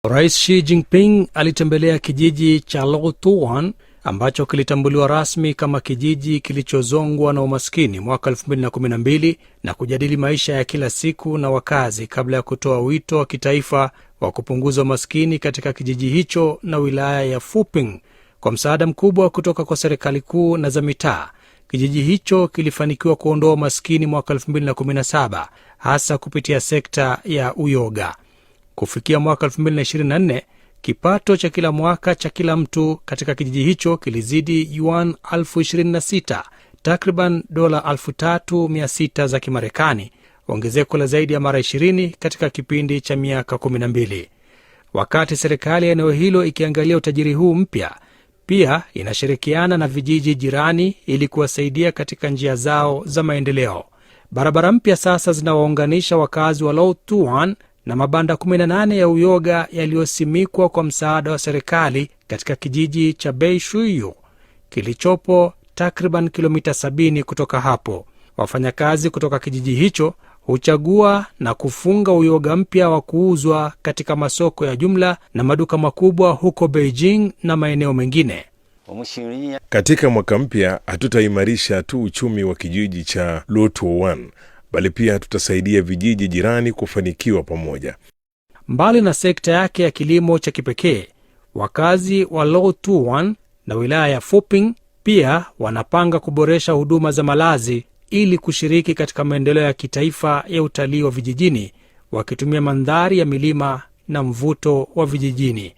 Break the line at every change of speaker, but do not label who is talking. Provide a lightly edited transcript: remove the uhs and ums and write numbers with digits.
Rais Xi Jinping alitembelea kijiji cha Lo Tuwan ambacho kilitambuliwa rasmi kama kijiji kilichozongwa na umaskini mwaka 2012 na kujadili maisha ya kila siku na wakazi kabla ya kutoa wito wa kitaifa wa kupunguza umaskini katika kijiji hicho na wilaya ya Phuping. Kwa msaada mkubwa kutoka kwa serikali kuu na za mitaa, kijiji hicho kilifanikiwa kuondoa umaskini mwaka 2017 hasa kupitia sekta ya uyoga. Kufikia mwaka 2024, kipato cha kila mwaka cha kila mtu katika kijiji hicho kilizidi yuan 26,000, takriban dola 3,600 za Kimarekani, ongezeko la zaidi ya mara 20 katika kipindi cha miaka 12. Wakati serikali ya eneo hilo ikiangalia utajiri huu mpya, pia inashirikiana na vijiji jirani ili kuwasaidia katika njia zao za maendeleo. Barabara mpya sasa zinawaunganisha wakazi wa Lo Tuwan na mabanda 18 ya uyoga yaliyosimikwa kwa msaada wa serikali katika kijiji cha Bei Shuyu kilichopo takriban kilomita 70 kutoka hapo. Wafanyakazi kutoka kijiji hicho huchagua na kufunga uyoga mpya wa kuuzwa katika masoko ya jumla na maduka makubwa huko Beijing na maeneo mengine.
Katika mwaka mpya hatutaimarisha tu uchumi wa kijiji cha Lo Tuwan, bali pia tutasaidia vijiji jirani kufanikiwa pamoja.
Mbali na sekta yake ya kilimo cha kipekee, wakazi wa Lo Tuwan na wilaya ya Phuping pia wanapanga kuboresha huduma za malazi ili kushiriki katika maendeleo ya kitaifa ya utalii wa vijijini, wakitumia mandhari ya milima na mvuto wa vijijini.